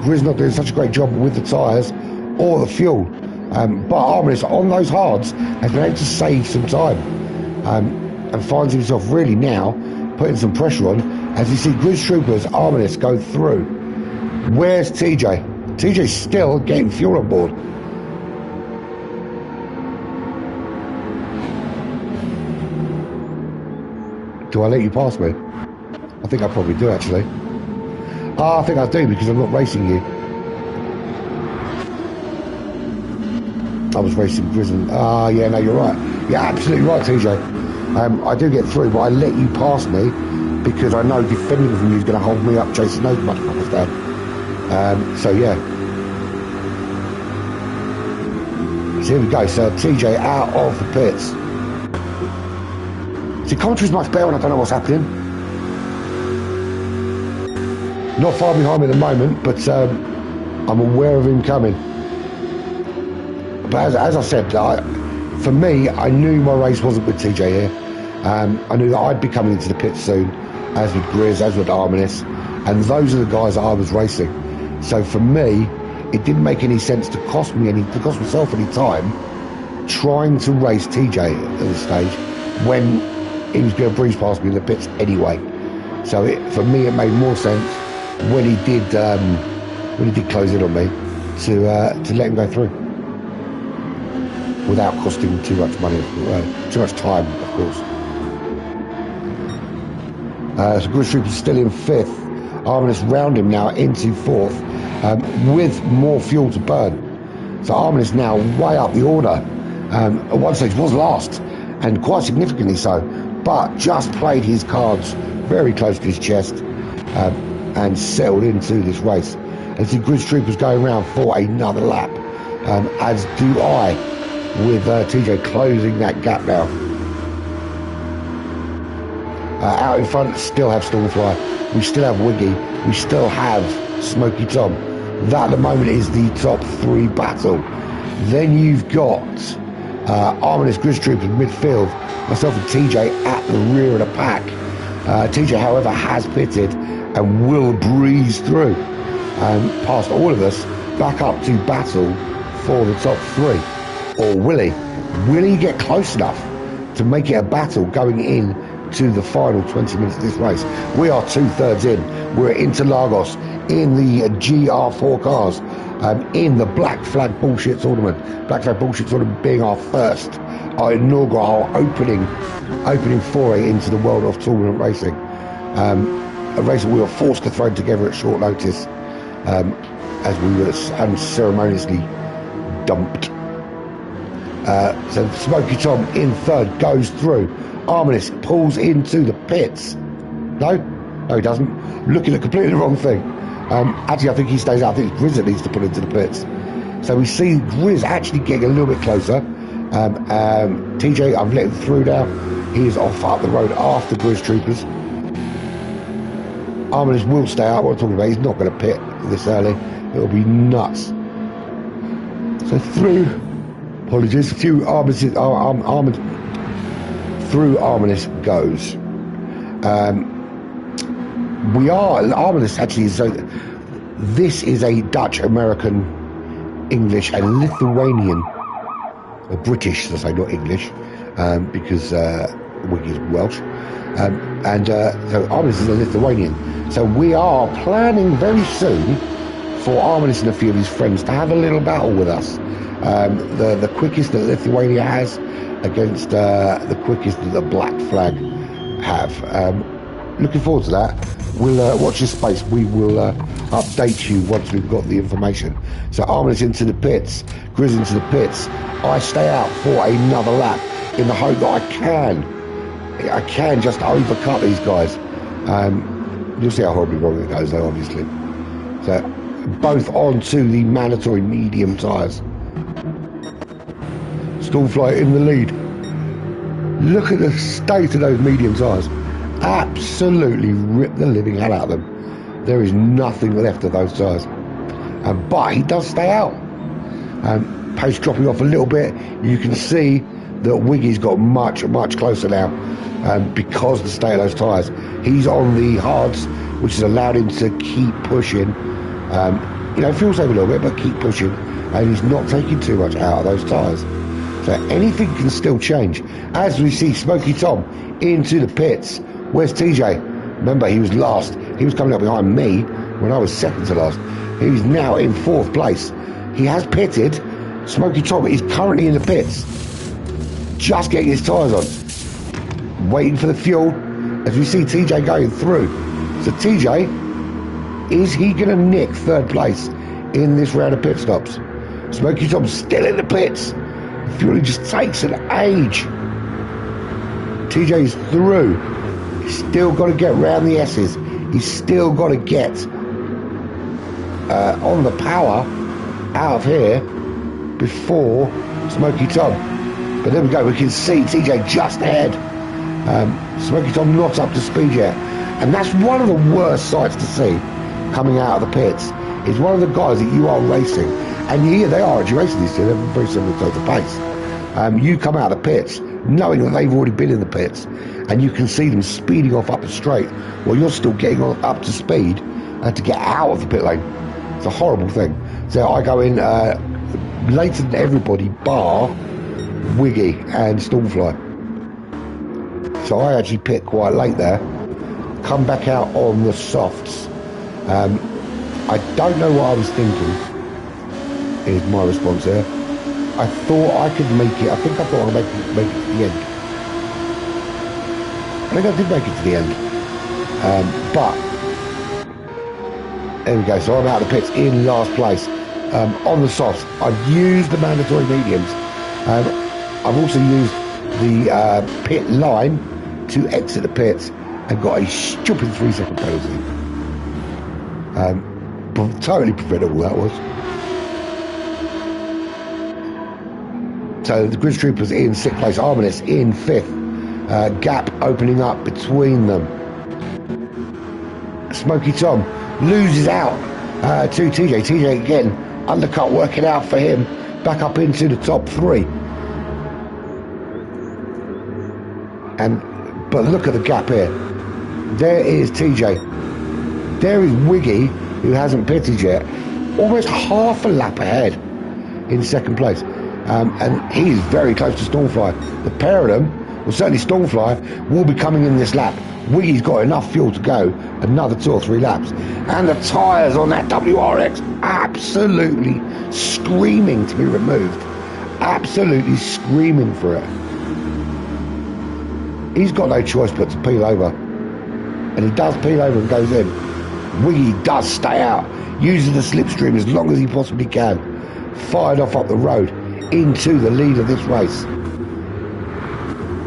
Grizz not doing such a great job with the tyres or the fuel. But Armin is on those hards has been able to save some time and finds himself really now putting some pressure on as you see Grizz Troopers, Arminis go through. Where's TJ? TJ's still getting fuel on board. Do I let you pass me? I think I probably do, actually. I think I do, because I'm not racing you. I was racing Grizz. Yeah, no, you're right. You're absolutely right, TJ. I do get through, but I let you pass me because I know defending from you is going to hold me up, chasing those motherfuckers down. So, yeah. So here we go. So, TJ out of the pits. See, commentary's much better when I don't know what's happening. Not far behind me at the moment, but I'm aware of him coming. But as I said, for me, I knew my race wasn't with TJ here. I knew that I'd be coming into the pit soon, as with Grizz, as with Arminis, and those are the guys that I was racing. So for me, it didn't make any sense to cost myself any time trying to race TJ at this stage when he was going to breeze past me in the pits anyway. So for me, it made more sense when he did close in on me to let him go through without costing too much money, too much time, of course. So Grizz Trooper's still in 5th. Arminis round him now into 4th with more fuel to burn. So Arminis now way up the order. At one stage was last, and quite significantly so, but just played his cards very close to his chest and settled into this race. And see Grizz Troopers going around for another lap, as do I, with TJ closing that gap now. Out in front, still have Stormfly, we still have Wiggy, we still have Smoky Tom. That at the moment is the top 3 battle. Then you've got Arminis, Grizz Troopers midfield, myself and TJ at the rear of the pack. TJ, however, has pitted and will breeze through past all of us back up to battle for the top 3. Or will he? Will he get close enough to make it a battle going in to the final 20 minutes of this race. We are 2/3 in. We're at Interlagos in the GR4 cars, in the Black Flag Bullshit Tournament. Black Flag Bullshit Tournament being our inaugural opening foray into the world of tournament racing. A race that we were forced to throw together at short notice, as we were unceremoniously dumped. So Smoky Tom in third goes through. Arminis pulls into the pits. No, he doesn't. Looking at completely the wrong thing. Actually, I think he stays out. I think it's Grizz that needs to pull into the pits. So we see Grizz actually getting a little bit closer. TJ, I've let him through now. He is off up the road after Grizz Troopers. Arminis will stay out. What I'm talking about, he's not going to pit this early. It'll be nuts. So through, apologies, through Arminis goes. Arminis actually, so this is a Dutch, American, English and Lithuanian, or British, I say, not English, because Wiggy is Welsh. So Arminis is a Lithuanian. So we are planning very soon for Arminis and a few of his friends to have a little battle with us. The quickest that Lithuania has against the quickest that the Black Flag have. Looking forward to that. We'll watch this space. We will update you once we've got the information. So Arminis into the pits, Grizz into the pits. I stay out for another lap in the hope that I can just overcut these guys. You'll see how horribly wrong it goes though, obviously. So both onto the mandatory medium tyres. Stormfly in the lead. Look at the state of those medium tyres. Absolutely rip the living hell out of them. There is nothing left of those tyres. But he does stay out. Pace dropping off a little bit. You can see that Wiggy's got much closer now, because of the state of those tyres. He's on the hards, which has allowed him to keep pushing. Fuel save a little bit, but keep pushing. And he's not taking too much out of those tyres. So anything can still change. As we see Smoky Tom into the pits. Where's TJ? Remember, he was last. He was coming up behind me when I was second to last. He's now in 4th place. He has pitted. Smoky Tom is currently in the pits, just getting his tyres on, waiting for the fuel, as we see TJ going through. So TJ, is he going to nick 3rd place in this round of pit stops? Smoky Tom's still in the pits. Fuel just takes an age. TJ's through. He's still got to get round the S's. He's still got to get on the power out of here before Smoky Tom. But there we go, we can see TJ just ahead. Smoky Tom not up to speed yet. And that's one of the worst sights to see coming out of the pits. Is one of the guys that you are racing, and here they are actually racing these two, they're very similar to the pace. You come out of the pits knowing that they've already been in the pits, and you can see them speeding off up the straight while you're still getting on up to speed to get out of the pit lane. It's a horrible thing. So I go in later than everybody bar Wiggy and Stormfly. So I actually pit quite late there, come back out on the softs. I don't know what I was thinking, is my response here. I thought I could make it. I think I thought I'd make it to the end. I think I did make it to the end. But there we go. So I'm out of the pits in last place. On the softs, I've used the mandatory mediums. I've also used the pit line to exit the pits and got a stupid 3-second penalty. Totally preventable, that was. So the Grizz Troopers in 6th place, Arminis in 5th. Gap opening up between them. Smoky Tom loses out to TJ. TJ again, undercut working out for him. Back up into the top 3. But look at the gap here. There is TJ. There is Wiggy, who hasn't pitted yet, almost half a lap ahead in 2nd place. And he is very close to Stormfly. The pair of them Well, certainly Stormfly will be coming in this lap. Wiggy's got enough fuel to go another 2 or 3 laps. And the tyres on that WRX absolutely screaming to be removed. Absolutely screaming for it. He's got no choice but to peel over. And he does peel over and goes in. Wiggy does stay out, uses the slipstream as long as he possibly can. Fired off up the road into the lead of this race.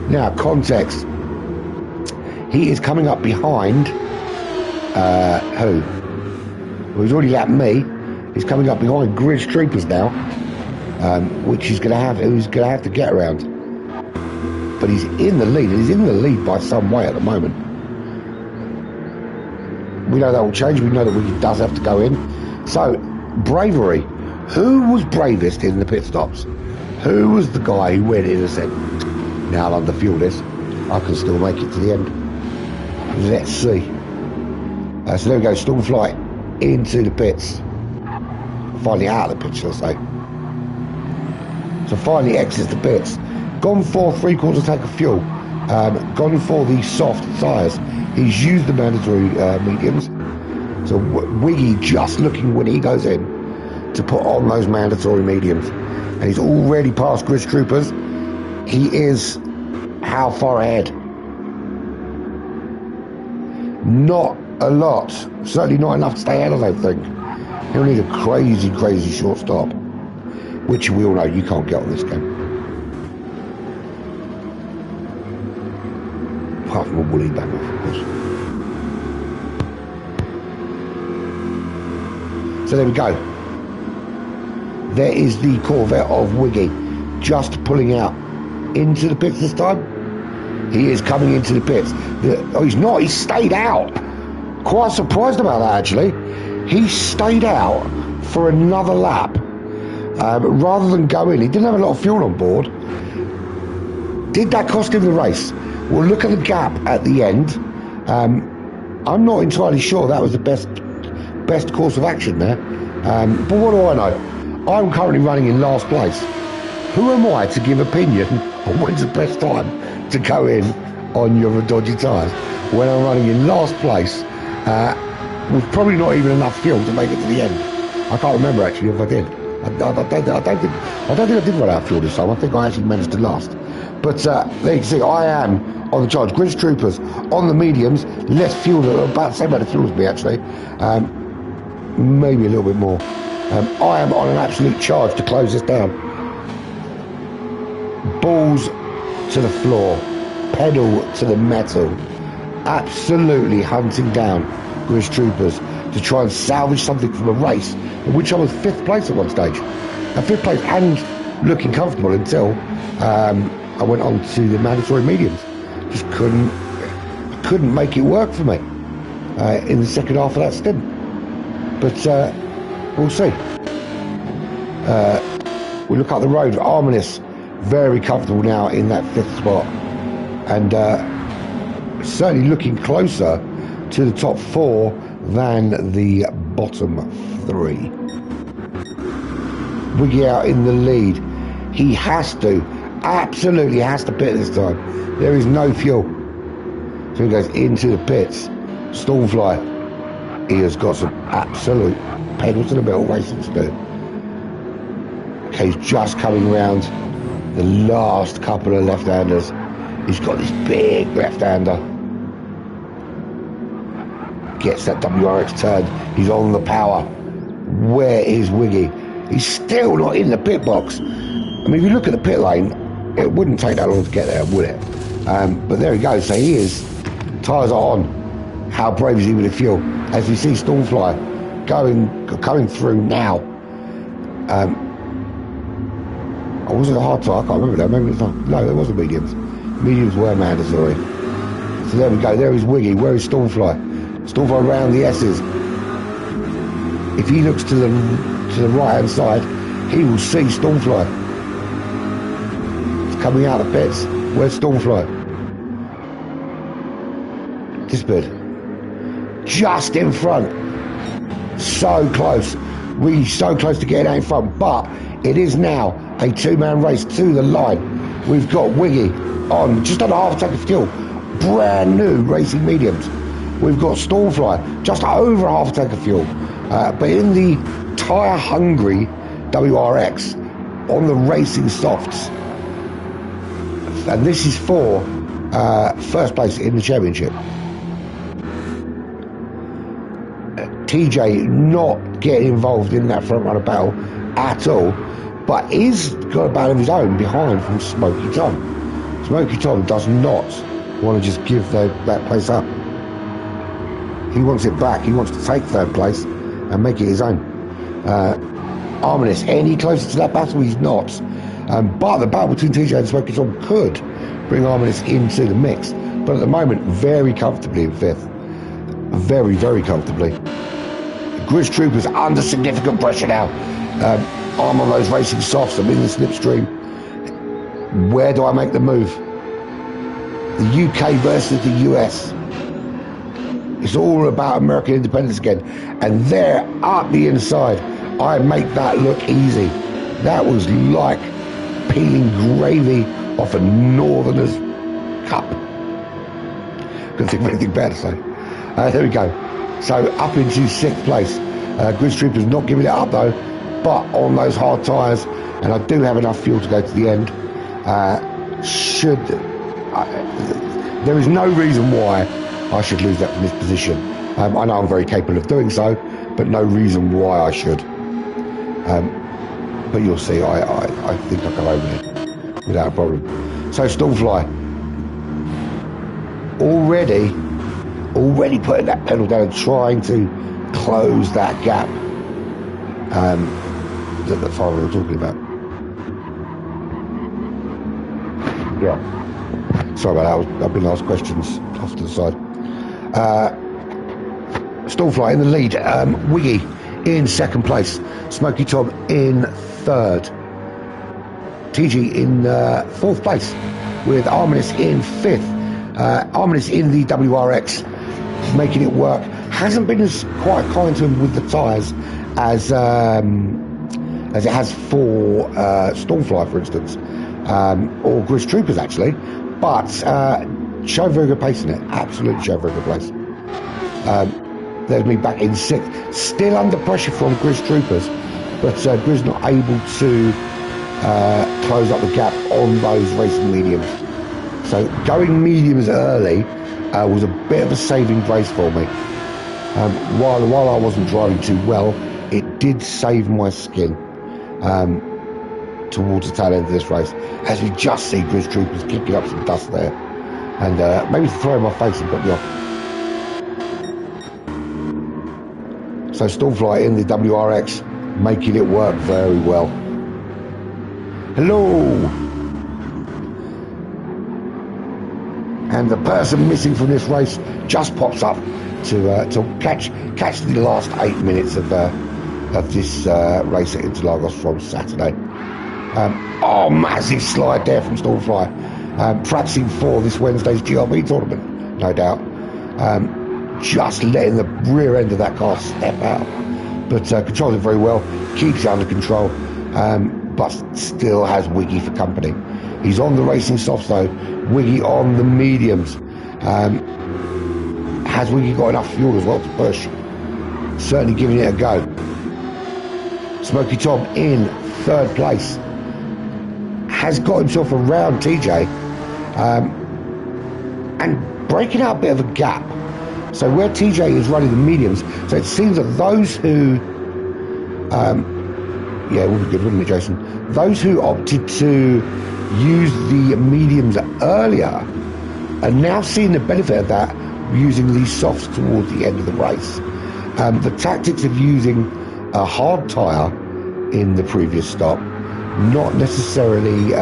Now, context. He is coming up behind who? Well, he's already lapped me. He's coming up behind Gridge Troopers now, which he's going to have to get around. But he's in the lead, and he's in the lead by some way at the moment. We know that will change. We know that Wiggy does have to go in. So, bravery. Who was bravest in the pit stops? Who was the guy who went in and said, now I'll underfuel this. I can still make it to the end. Let's see. So there we go. Stormfly into the pits. Finally out of the pits, shall I say. So finally exits the pits. Gone for 3/4 tank of fuel. Gone for the soft tyres. He's used the mandatory mediums. So Wiggy just looking when he goes in to put on those mandatory mediums. And he's already passed Grid Troopers. He is how far ahead? Not a lot. Certainly not enough to stay ahead, I don't think. He'll need a crazy, crazy short stop. Which we all know you can't get on this game. Apart from a woolly back off, of course. So there we go. There is the Corvette of Wiggy just pulling out into the pits this time. He is coming into the pits. Oh, he's not. He stayed out. Quite surprised about that, actually. He stayed out for another lap rather than go in. He didn't have a lot of fuel on board. Did that cost him the race? Well, look at the gap at the end. I'm not entirely sure that was the best course of action there. But what do I know? I'm currently running in last place. Who am I to give opinion on when's the best time to go in on your dodgy tyres when I'm running in last place with probably not even enough fuel to make it to the end? I can't remember actually if I did. I don't think I did run out of fuel this time. I think I actually managed to last. But there you can see I am on the charge. Grid Troopers on the mediums, less fuel, about the same amount of fuel as me actually, maybe a little bit more. I am on an absolute charge to close this down. Balls to the floor, pedal to the metal, absolutely hunting down Grid Troopers to try and salvage something from a race in which I was 5th place at one stage. 5th place and looking comfortable until I went on to the mandatory mediums. Just couldn't make it work for me in the second half of that stint. But we'll see. We look up the road, Arminis, very comfortable now in that 5th spot, and certainly looking closer to the top 4 than the bottom 3. Wiggy out in the lead. He has to, absolutely has to pit this time. There is no fuel. So he goes into the pits. Stormfly, he has got some absolute pedal to the metal racing to do. Okay, he's just coming round the last couple of left-handers. He's got this big left-hander. Gets that WRX turn. He's on the power. Where is Wiggy? He's still not in the pit box. I mean, if you look at the pit lane, it wouldn't take that long to get there, would it? But there he goes. So he is. Tyres are on. How brave is he with the fuel? As we see Stormfly coming through now. Was it a hard tyre? I can't remember that. Maybe it's not. No, there wasn't mediums. Mediums were mandatory. So there we go. There is Wiggy. Where is Stormfly? Stormfly around the S's. If he looks to the right hand side, he will see Stormfly. It's coming out of the pits. Where's Stormfly? Disappeared. Just in front. So close. Really so close to getting out in front. But it is now a 2-man race to the line. We've got Wiggy on just under half a tank of fuel, brand new racing mediums. We've got Stormfly just over half a tank of fuel, but in the tyre hungry WRX on the racing softs, and this is for first place in the championship. TJ not getting involved in that front runner battle at all, but he's got a battle of his own behind from Smoky Tom. Smoky Tom does not want to just give that place up. He wants it back. He wants to take third place and make it his own. Arminis, any closer to that battle? He's not. But the battle between TJ and Smoky Tom could bring Arminis into the mix. But at the moment, very comfortably in fifth. Very, very comfortably. Grizz Troopers under significant pressure now. I'm on those racing softs. I'm in the slipstream. Where do I make the move? The UK versus the US. It's all about American independence again. And there, up the inside, I make that look easy. That was like peeling gravy off a Northerner's cup. Couldn't think of anything better to say. There we go. So up into sixth place. Grizz Troopers not giving it up though, but on those hard tyres, and I do have enough fuel to go to the end. There is no reason why I should lose that from this position. I know I'm very capable of doing so, but no reason why I should. But you'll see, I think I'll go over it without a problem. So Stormfly, already putting that pedal down and trying to close that gap that the father was talking about. Yeah. Sorry about that. I've been asked questions off to the side. Stormfly in the lead. Wiggy in second place. Smoky Tom in third. TG in fourth place with Arminis in fifth. Arminis in the WRX, making it work. Hasn't been as quite kind to him with the tyres as it has for Stormfly, for instance, or Grizz Troopers actually. But show very good pace in it. Absolutely show very good pace. There's me back in sixth. Still under pressure from Grizz Troopers, but Grizz not able to close up the gap on those racing mediums. So going mediums early was a bit of a saving grace for me. While I wasn't driving too well, it did save my skin towards the tail end of this race, as we just see Grizz Troopers kicking up some dust there, and maybe throwing my face and got me off. So Stormfly in the WRX, making it work very well. Hello! And the person missing from this race just pops up to catch the last 8 minutes of this race at Interlagos from Saturday. Massive slide there from Stormfly. Practicing for this Wednesday's GRB tournament, no doubt. Just letting the rear end of that car step out, but controls it very well, keeps it under control, but still has Wiggy for company. He's on the racing softs though, Wiggy on the mediums. Has Wiggy got enough fuel as well to push? Certainly giving it a go. Smoky Tom in third place, has got himself around TJ, and breaking out a bit of a gap. So where TJ is running the mediums, so it seems that those who, yeah, it would be good, wouldn't it, Jason? Those who opted to use the mediums earlier are now seeing the benefit of that, using these softs towards the end of the race. The tactics of using a hard tyre in the previous stop not necessarily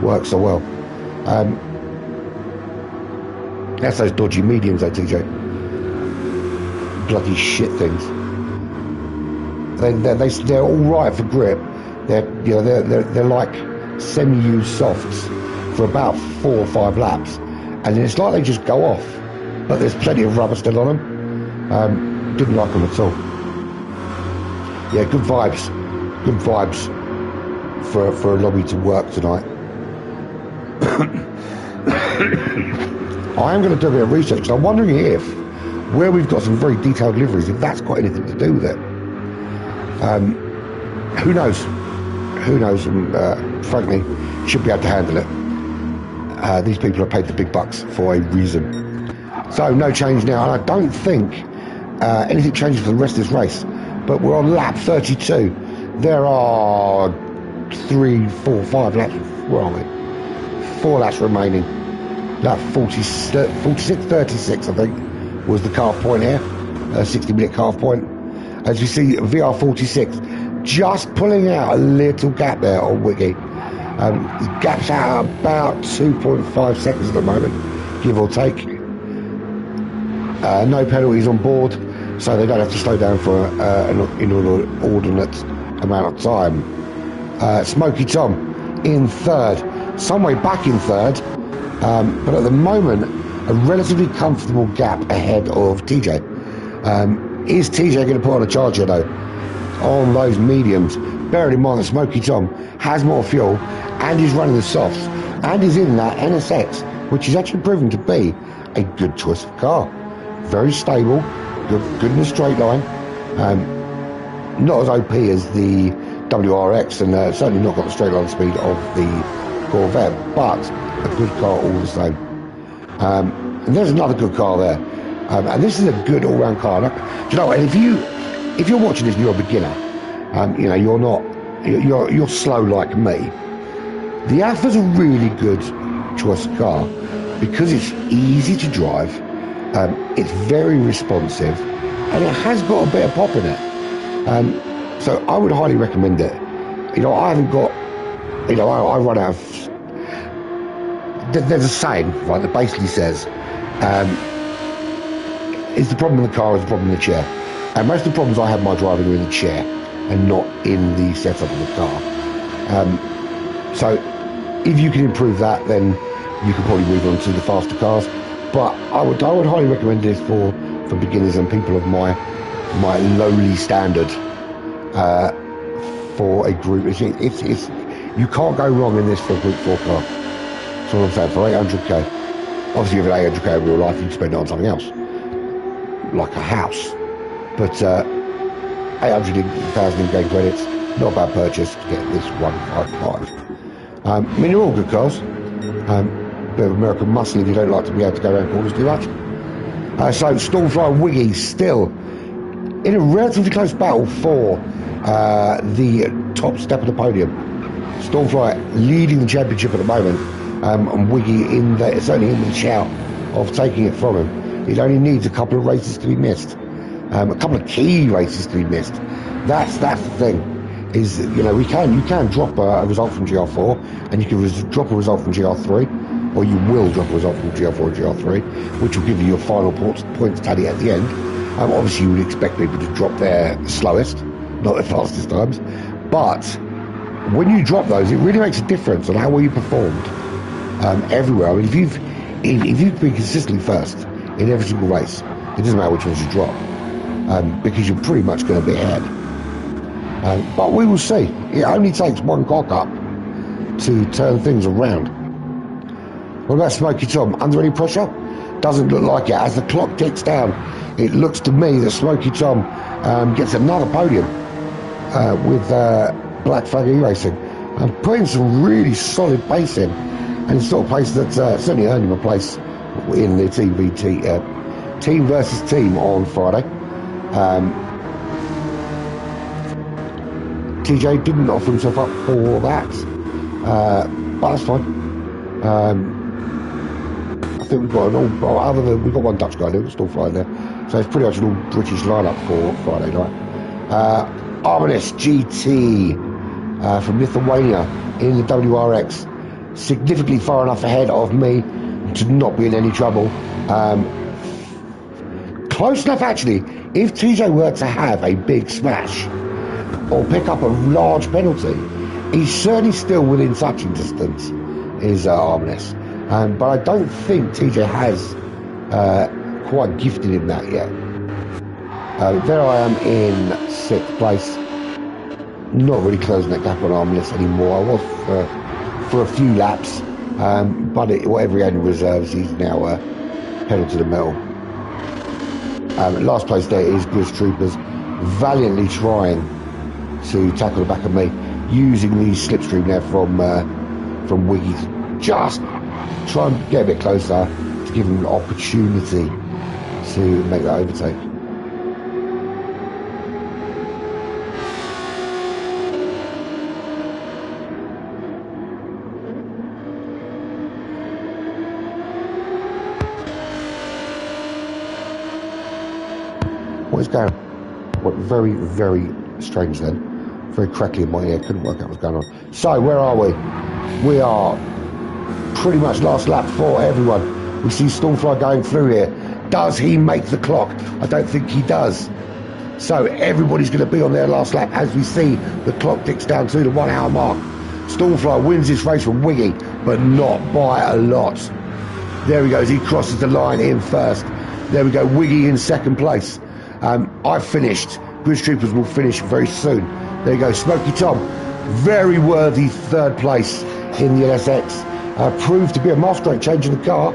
work so well. That's those dodgy mediums though, TJ. Bloody shit things. They're all right for grip. They're like semi-used softs for about 4 or 5 laps, and then it's like they just go off. But there's plenty of rubber still on them. Didn't like them at all. Yeah, good vibes. Good vibes for a lobby to work tonight. I am going to do a bit of research, because I'm wondering if, where we've got some very detailed liveries, if that's got anything to do with it. Who knows? Who knows? Frankly, should be able to handle it. These people are paid the big bucks for a reason. So no change now, and I don't think anything changes for the rest of this race. But we're on lap 32. There are 3, 4, 5 laps. Where are we? 4 laps remaining. Lap 46, 36, I think, was the cut-off point here. 60-minute cut-off point. As you see, VR46 just pulling out a little gap there on Wiggy. Gap's out about 2.5 seconds at the moment, give or take. No penalties on board, so they don't have to slow down for an inordinate amount of time. Smoky Tom in third, some way back in third, but at the moment a relatively comfortable gap ahead of TJ. Is TJ going to put on a charger though on those mediums, bearing in mind that Smoky Tom has more fuel and is running the softs and is in that NSX, which is actually proven to be a good choice of car. Very stable, good in a straight line, not as OP as the WRX, and certainly not got the straight line speed of the Corvette, but a good car all the same. And there's another good car there, and this is a good all-round car. Now, do you know what? And if you're watching this and you're a beginner, you know, you're slow like me, the Alpha's a really good choice of car because it's easy to drive, it's very responsive, and it has got a bit of pop in it. So I would highly recommend it. You know, I haven't got, you know, I run out of, there's a saying, right, that basically says, is the problem in the car, is the problem in the chair? And most of the problems I have in my driving are in the chair and not in the setup of the car. So if you can improve that, then you can probably move on to the faster cars. But I would highly recommend this for beginners and people of my lowly standard. For a group, it's you can't go wrong in this for a Group 4 car. That's what I'm saying. For 800k, obviously if it's 800k in real life, you can spend it on something else, like a house. But 800,000 in-game credits, not a bad purchase to get this 155. I mean, they're all good cars. Bit of American muscle if you don't like to be able to go around corners too much. So Stormfly Wiggy still in a relatively close battle for the top step of the podium. Stormfly leading the championship at the moment, and Wiggy certainly in the shout of taking it from him. It only needs a couple of races to be missed, a couple of key races to be missed. That's the thing. Is, you know, you can drop a result from GR4, and you can drop a result from GR3, or you will drop a result from GR4 and GR3, which will give you your final points tally at the end. Obviously, you would expect people to drop their slowest, not their fastest times. But when you drop those, it really makes a difference on how well you performed everywhere. I mean, if you've been consistently first in every single race, it doesn't matter which ones you drop, because you're pretty much going to be ahead. But we will see. It only takes one cock up to turn things around. What about Smoky Tom? Under any pressure? Doesn't look like it. As the clock ticks down, it looks to me that Smoky Tom gets another podium with Black Flag E-Racing, and putting some really solid pace in, and it's sort of pace that certainly earned him a place in the team versus team on Friday. TJ didn't offer himself up for that, but that's fine. I think we've got we've got one Dutch guy there, still flying there, so it's pretty much an all British lineup for Friday night. Arminus GT from Lithuania in the WRX, significantly far enough ahead of me to not be in any trouble. Close enough actually, if TJ were to have a big smash or pick up a large penalty, he's certainly still within touching distance, is Arminus. But I don't think TJ has quite gifted him that yet. There I am in 6th place, not really closing that gap on Arminus anymore. I was for a few laps, but whatever he had in reserves, he's now pedal to the metal. Last place there is Ghost Troopers, valiantly trying to tackle the back of me, using the slipstream there from Wiggy to just try and get a bit closer to give him an opportunity to make that overtake. What is going on? What, very, very strange then. Very crackly in my ear, couldn't work out what's going on. So, where are we? We are pretty much last lap for everyone. We see Stormfly going through here. Does he make the clock? I don't think he does. So, everybody's going to be on their last lap as we see the clock ticks down to the 1 hour mark. Stormfly wins this race from Wiggy, but not by a lot. There he goes, he crosses the line in first. There we go, Wiggy in second place. I've finished. Ghost Troopers will finish very soon. There you go, Smoky Tom, very worthy third place in the LSX. Proved to be a master at changing the car.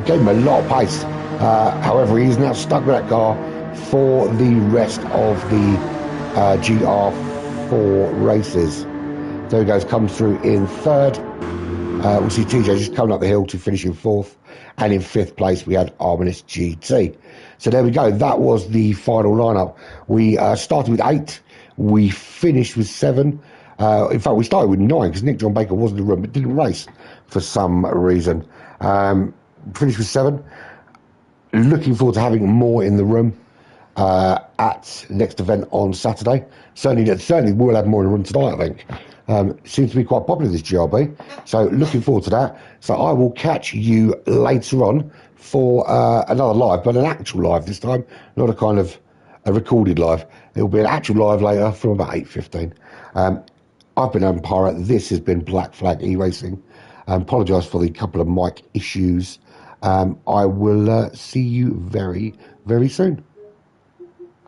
Gave him a lot of pace. However, he's now stuck with that car for the rest of the GR4 races. There he goes, comes through in third. We'll see TJ just coming up the hill to finish in fourth. And in fifth place, we had Arminus GT. So there we go. That was the final lineup. We started with 8. We finished with 7. In fact, we started with 9 because Nick John Baker wasn't in the room but didn't race for some reason. Finished with 7. Looking forward to having more in the room at next event on Saturday. Certainly we'll have more in the room tonight, I think. Seems to be quite popular, this GRB. So looking forward to that. So I will catch you later on for another live, but an actual live this time, not a kind of a recorded live. It will be an actual live later from about 8:15. I've been Pyrate. This has been Black Flag E-Racing. Apologise for the couple of mic issues. I will see you very, very soon.